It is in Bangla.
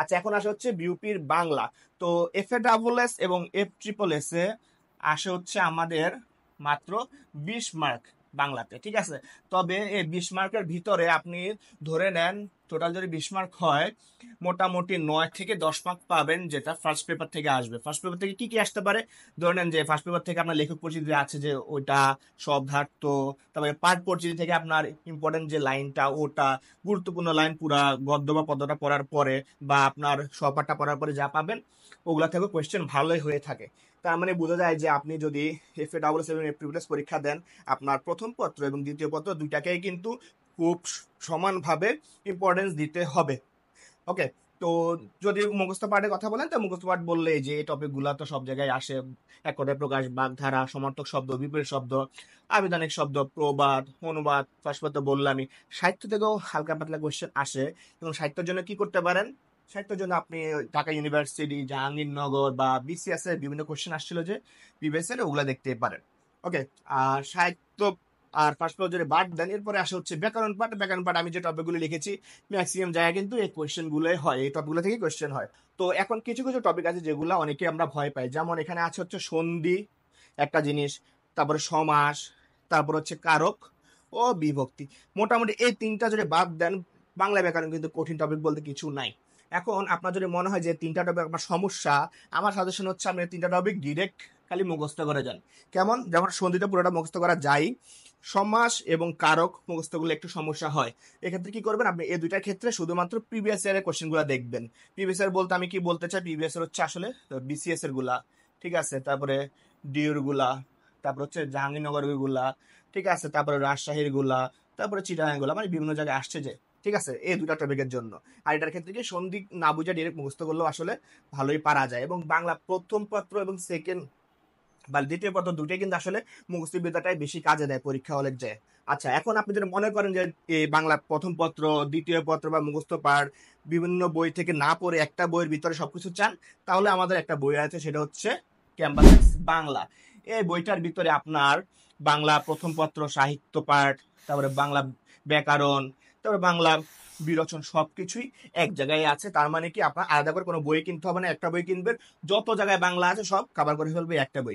আচ্ছা, এখন আসে হচ্ছে বিউপির বাংলা। তো FA এবং FSSS এ আসে হচ্ছে আমাদের মাত্র 20 মার্ক বাংলাতে, ঠিক আছে। তবে এই 20 মার্কের ভিতরে আপনি ধরে নেন টোটাল যদি 20 মার্ক হয়, মোটামুটি 9 থেকে 10 মার্ক পাবেন, যেটা ফার্স্ট পেপার থেকে আসবে। ফার্স্ট পেপার থেকে কি কি আসতে পারে? ধরে নেন যে ফার্স্ট পেপার থেকে আপনার লেখক পরিচিতি আছে, যে ওইটা শব্দার্থ। তারপরে পাঠ পরিচিতি থেকে আপনার ইম্পর্টেন্ট যে লাইনটা, ওটা গুরুত্বপূর্ণ লাইন পুরা গদ্য বা পদ্যটা পড়ার পরে, বা আপনার সপাঠটা পড়ার পরে যা পাবেন, ওগুলা থেকে কোয়েশ্চেন ভালোই হয়ে থাকে। তার মানে বোঝা যায় যে আপনি যদি FA এবং FSSS পরীক্ষা দেন, আপনার প্রথম পত্র এবং দ্বিতীয় পত্র দুইটাকেই কিন্তু খুব সমানভাবে ইম্পর্টেন্স দিতে হবে। ওকে। তো যদি মুখস্থ পাঠের কথা বলেন, তো মুখস্থ পাঠ বললে যে এই টপিক গুলা তো সব জায়গায় আসে। এক কথায় প্রকাশ, বাগধারা, সমার্থক শব্দ, বিপরীত শব্দ, আবিধানিক শব্দ, প্রবাদ, অনুবাদ, ফাঁসপত্র বললামই। সাহিত্য থেকেও হালকা পাতলা কোয়েশ্চেন আসে। এবং সাহিত্যের জন্য কি করতে পারেন? সাহিত্যের জন্য আপনি ঢাকা ইউনিভার্সিটি, জাহাঙ্গীরনগর বা BCS এর বিভিন্ন কোয়েশ্চেন আসছিল যে প্রিভিয়াস এর, ওগুলা দেখতে পারেন। ওকে। আর সাহিত্য আর ফার্স্ট যদি বাদ দেন, এরপরে আসে হচ্ছে ব্যাকরণ পাঠ। ব্যাকরণ পাঠ আমি যে টপিকগুলো লিখেছি, ম্যাক্সিমাম জায়গায় কিন্তু এই কোয়েশ্চেন গুলো হয়, এই টপিকগুলো থেকে কোয়েশ্চেন হয়। তো এখন কিছু কিছু টপিক আছে যেগুলো অনেকে আমরা ভয় পাই, যেমন এখানে আছে হচ্ছে সন্ধি একটা জিনিস, তারপরে সমাস, তারপর হচ্ছে কারক ও বিভক্তি। মোটামুটি এই তিনটা যদি বাদ দেন, বাংলা ব্যাকরণ কিন্তু কঠিন টপিক বলতে কিছু নাই। এখন আপনার যদি মনে হয় যে তিনটা টপিক আপনার সমস্যা, আমার সাজেশন হচ্ছে আপনি তিনটা টপিক ডিরেক্ট খালি মুখস্থ করে যান। কেমন? যেমন সন্ধিটা পুরোটা মুখস্থ করা যায়, সমাস এবং কারক মুখস্থ করলে একটু সমস্যা হয়। এক্ষেত্রে কি করবেন আপনি? এই দুইটার ক্ষেত্রে শুধুমাত্র প্রিভিয়াস ইয়ারের কোশ্চেন গুলা দেখবেন। প্রিভিয়াস ইয়ার বলতে আমি কি বলতে চাই, প্রিভিয়াস ইয়ার হচ্ছে আসলে BCS এর গুলা, ঠিক আছে, তারপরে ডিউর গুলা, তারপর হচ্ছে জাহাঙ্গীরনগর গুলা, ঠিক আছে, তারপরে রাজশাহীর গুলা, তারপরে চিটাগাং গুলা, মানে বিভিন্ন জায়গায় আসছে যে, ঠিক আছে, এই দুটা টপিকের জন্য। আর এটার ক্ষেত্রে কি সন্ধি না বুঝে ডিরেক্ট মুখস্থ করলেও আসলে ভালোই পারা যায়। এবং বাংলা প্রথম পত্র এবং সেকেন্ড বা দ্বিতীয় পত্র দুটোই কিন্তু আসলে মুখস্থ বিদ্যাটাই বেশি কাজে দেয় পরীক্ষা হলে যায়। আচ্ছা, এখন আপনি যদি মনে করেন যে এই বাংলা প্রথম পত্র, দ্বিতীয় পত্র বা মুখস্থ পাঠ বিভিন্ন বই থেকে না পড়ে একটা বইয়ের ভিতরে সবকিছু চান, তাহলে আমাদের একটা বই আছে, সেটা হচ্ছে ক্যাম্পাস বাংলা। এই বইটার ভিতরে আপনার বাংলা প্রথম পত্র, সাহিত্য পাঠ, তারপরে বাংলা ব্যাকরণ, তারপরে বাংলা বিরচন, সবকিছুই এক জায়গায় আছে। তার মানে কি আপনার আলাদা করে কোনো বই কিনতে হবে না, একটা বই কিনবেন, যত জায়গায় বাংলা আছে সব কভার করে ফেলবে একটা বই।